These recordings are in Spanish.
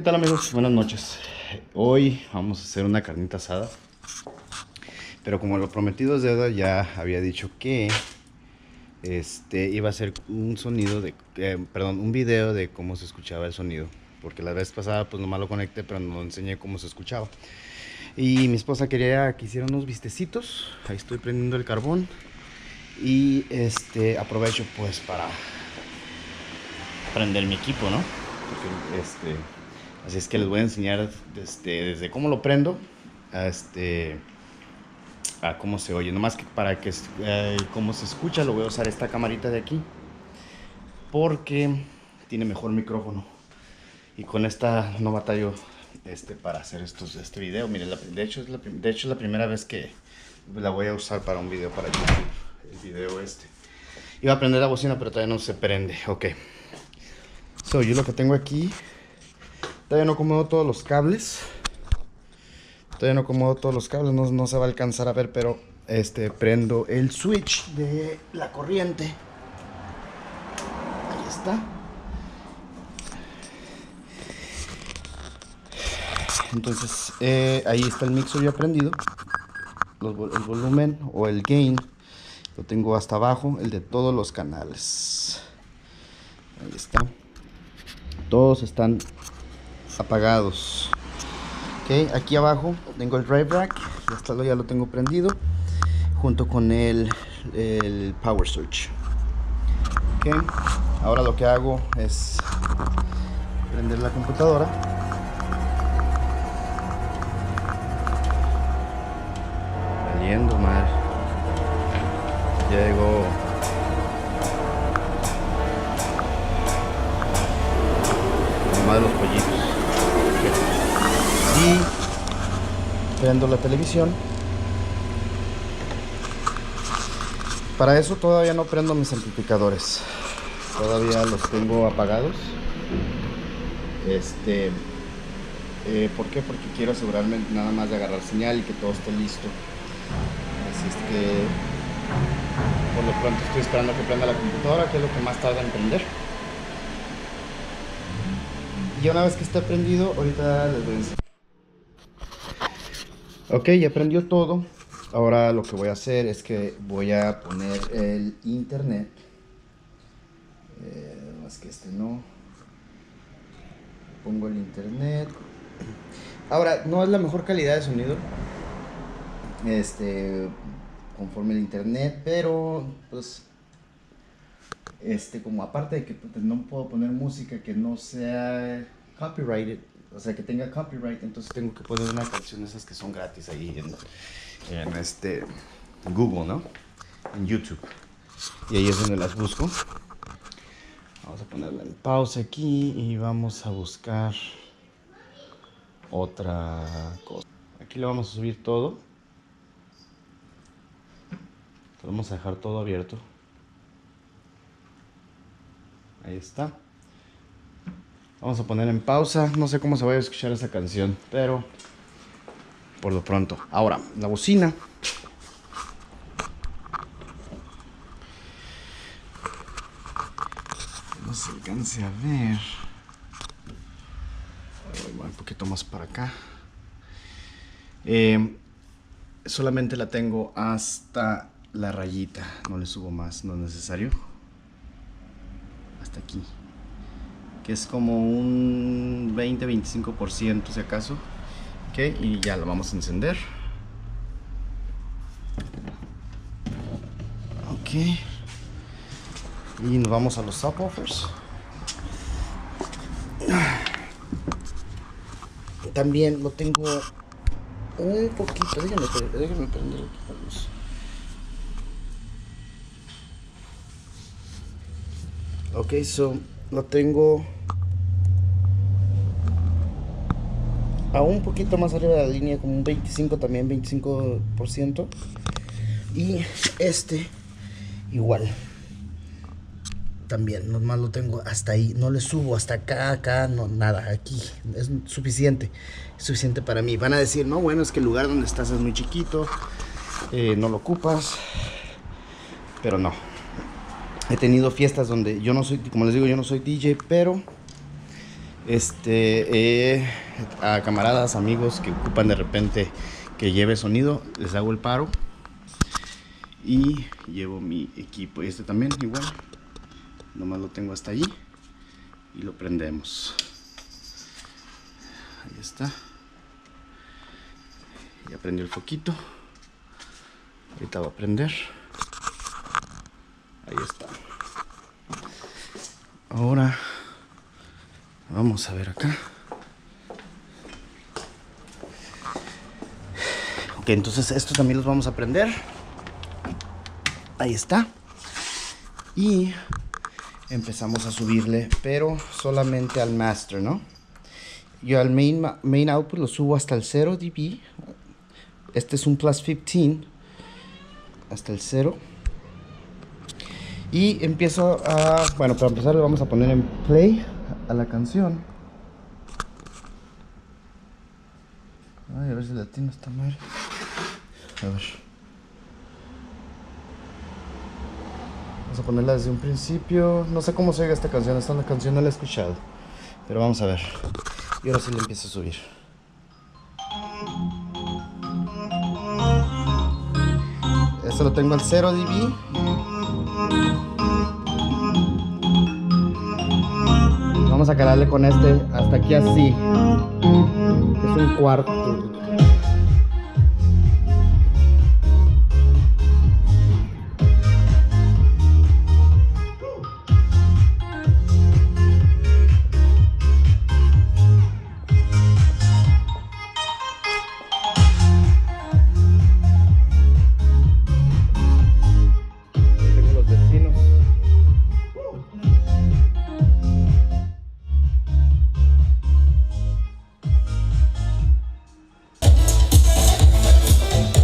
tal, amigos? Buenas noches. Hoy vamos a hacer una carnita asada. Pero como lo prometido es deuda, ya había dicho que iba a hacer un sonido de un video de cómo se escuchaba el sonido, porque la vez pasada pues nomás lo conecté, pero no enseñé cómo se escuchaba. Y mi esposa quería que hiciera unos bistecitos. Ahí estoy prendiendo el carbón y aprovecho pues para prender mi equipo, ¿no? Porque, así es que les voy a enseñar desde cómo lo prendo a cómo se oye. Nomás que para que cómo se escucha, lo voy a usar esta camarita de aquí, porque tiene mejor micrófono. Y con esta no batallo para hacer este video. Miren, de hecho es la primera vez que la voy a usar para un video para YouTube. El video iba a prender la bocina, pero todavía no se prende. Ok. Yo lo que tengo aquí, todavía no acomodo todos los cables. No se va a alcanzar a ver, pero prendo el switch de la corriente. Ahí está. Entonces, ahí está el mixer ya prendido. El volumen o el gain lo tengo hasta abajo, el de todos los canales. Ahí está. Todos están apagados. Okay, aquí abajo tengo el drive rack, ya lo tengo prendido junto con el power switch. Okay, ahora lo que hago es prender la computadora. Valiendo mal. Llegó. De los pollitos. Y prendo la televisión. Para eso todavía no prendo mis amplificadores, todavía los tengo apagados. ¿Por qué? Porque quiero asegurarme nada más de agarrar señal y que todo esté listo. Así es que por lo pronto estoy esperando que prenda la computadora, que es lo que más tarda en prender. Y una vez que esté prendido, ahorita les voy a enseñar. Ok, ya prendió todo. Ahora lo que voy a hacer es que voy a poner el internet. Más que no. Pongo el internet. Ahora, no es la mejor calidad de sonido conforme el internet, pero pues como aparte de que pues, no puedo poner música que no sea copyrighted, o sea que tenga copyright, entonces tengo que poner una canción esas que son gratis ahí en Google, ¿no? En YouTube. Y ahí es donde las busco. Vamos a ponerla en pausa aquí y vamos a buscar otra cosa. Aquí le vamos a subir todo. Lo vamos a dejar todo abierto. Ahí está. Vamos a poner en pausa. No sé cómo se va a escuchar esa canción, pero por lo pronto. Ahora, la bocina. No se alcance a ver. Voy un poquito más para acá. Solamente la tengo hasta la rayita. No le subo más, no es necesario. Hasta aquí, que es como un 20-25% si acaso. Ok, y ya lo vamos a encender. Ok, y nos vamos a los subwoofers. También lo tengo un poquito. Déjenme prender la luz. Ok, lo tengo a un poquito más arriba de la línea, como un 25 también, 25%. Y igual. También, nomás lo tengo hasta ahí, no le subo hasta acá, no, nada, aquí. Es suficiente para mí. Van a decir, no, bueno, es que el lugar donde estás es muy chiquito, no lo ocupas. Pero no. He tenido fiestas donde yo no soy, como les digo, yo no soy DJ, pero A camaradas, amigos que ocupan de repente que lleve sonido, les hago el paro y llevo mi equipo. Y este también igual, nomás lo tengo hasta allí y lo prendemos. Ahí está. Ya prendió el foquito. Ahorita va a prender. Ahí está. Ahora vamos a ver acá. Ok, entonces estos también los vamos a prender. Ahí está. Y empezamos a subirle, pero solamente al master, ¿no? Yo al main output lo subo hasta el 0 dB. Este es un plus 15. Hasta el 0. Y empiezo a... Bueno, para empezar le vamos a poner en play a la canción. Ay, a ver si latino esta madre. A ver. Vamos a ponerla desde un principio. No sé cómo se oiga esta canción. Esta canción no la he escuchado. Pero vamos a ver. Y ahora sí le empiezo a subir. Esto lo tengo al 0 dB. Vamos a calarle con este hasta aquí así. Es un cuarto.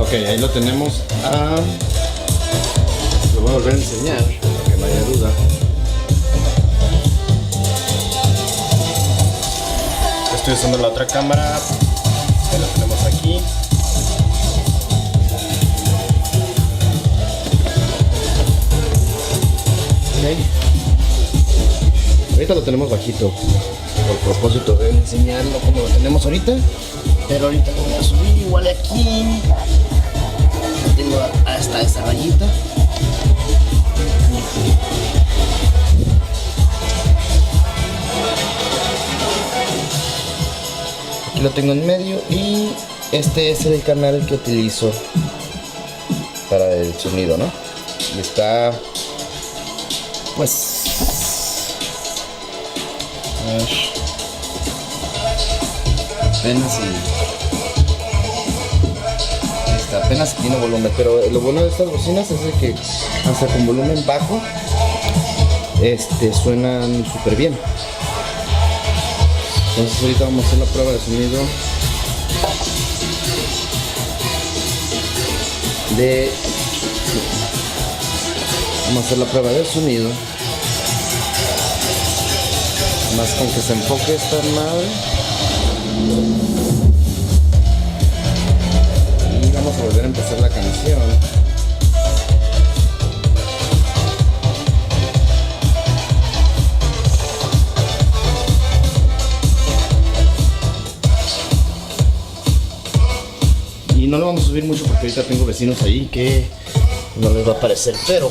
Ok, ahí lo tenemos. Lo voy a volver a enseñar para que no haya duda. Estoy usando la otra cámara. Ahí lo tenemos aquí. Okay. Ahorita lo tenemos bajito por propósito de enseñarlo como lo tenemos ahorita. Pero ahorita lo voy a subir igual aquí. Tengo hasta esa rayita. Aquí lo tengo en medio y este es el canal que utilizo para el sonido, ¿no? Y está, pues, a ver, apenas tiene volumen, pero lo bueno de estas bocinas es de que hasta con volumen bajo suenan súper bien. Entonces ahorita vamos a hacer la prueba de sonido vamos a hacer la prueba de sonido más con que se enfoque esta madre. Vamos a volver a empezar la canción. Y no lo vamos a subir mucho porque ahorita tengo vecinos ahí que no les va a parecer, pero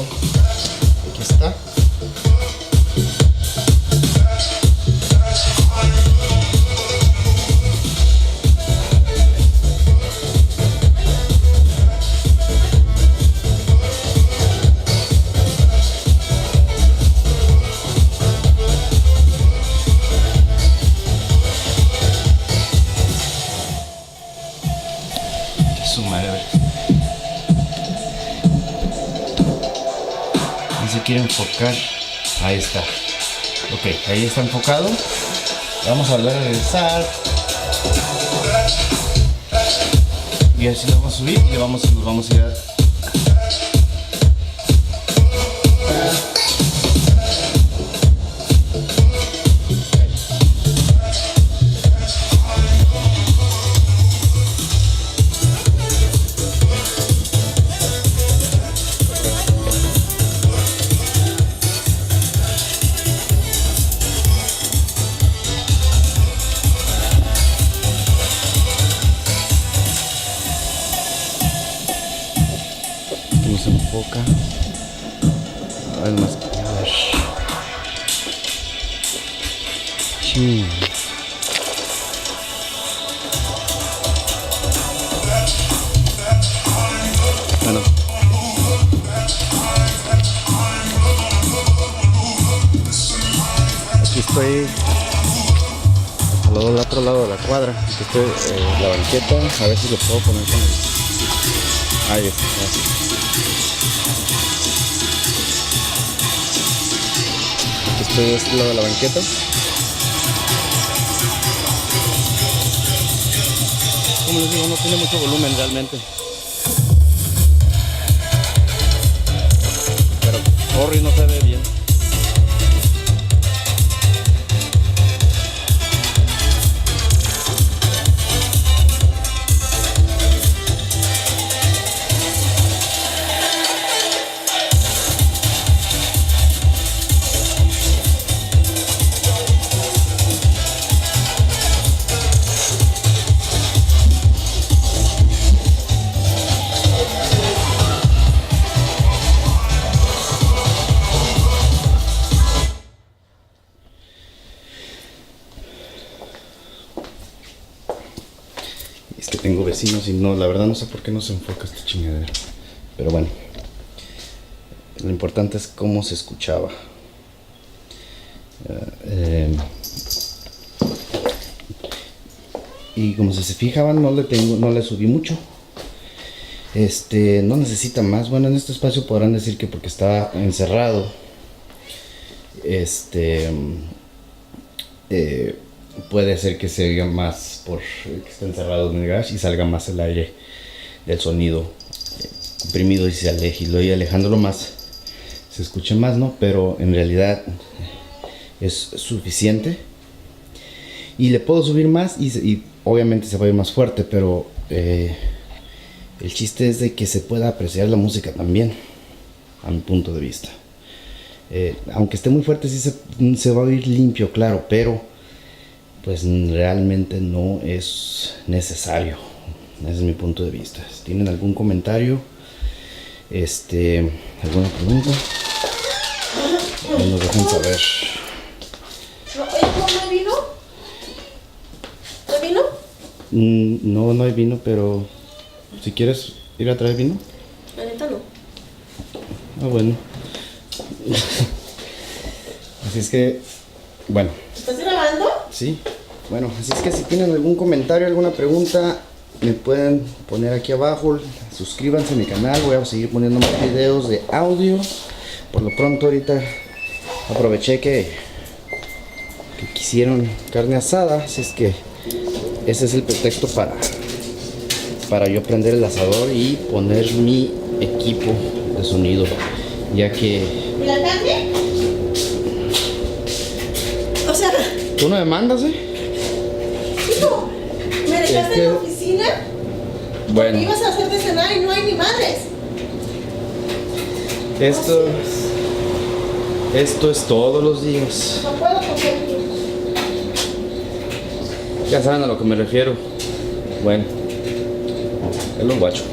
aquí está. Su madre. No se quiere enfocar. Ahí está. Ok, ahí está enfocado. Vamos a volver a regresar. Y así lo vamos a subir y nos vamos a ir a... enfoca. A ver más. A ver. Sí. Bueno. Aquí estoy al otro lado de la cuadra. Aquí estoy la banqueta. A ver si lo puedo poner con el... Ahí está. Aquí estoy de este lado de la banqueta. Como les digo, no tiene mucho volumen realmente. Pero corre y no se ve bien. Es que tengo vecinos y no, la verdad no sé por qué no se enfoca esta chingadera. Pero bueno, lo importante es cómo se escuchaba. Y como si se fijaban, no le subí mucho. No necesita más. Bueno, en este espacio podrán decir que porque está encerrado. Puede ser que se oiga más por que está encerrado en el garage y salga más el aire del sonido comprimido y se aleje, y lo voy alejándolo más, se escucha más, ¿no? Pero en realidad es suficiente y le puedo subir más y obviamente se va a ir más fuerte, pero el chiste es de que se pueda apreciar la música también, a mi punto de vista. Aunque esté muy fuerte, sí se va a oír limpio, claro, pero pues realmente no es necesario. Ese es mi punto de vista. Si tienen algún comentario, alguna pregunta, nos dejen saber. ¿No hay vino? ¿No hay vino? No hay vino, pero si quieres ir a traer vino. La neta no. Ah, bueno. Así es que, bueno. ¿Estás grabando? Sí. Bueno, así es que si tienen algún comentario, alguna pregunta, me pueden poner aquí abajo. Suscríbanse a mi canal, voy a seguir poniendo más videos de audio. Por lo pronto ahorita aproveché que quisieron carne asada, así es que ese es el pretexto para yo prender el asador y poner mi equipo de sonido, ya que... ¿Y la carne? O sea... ¿Tú no me mandas, Hijo, me dejaste en la oficina. Bueno. Ibas a hacer de cenar y no hay ni madres. Esto es todos los días. No puedo comer. Ya saben a lo que me refiero. Bueno, es lo guacho.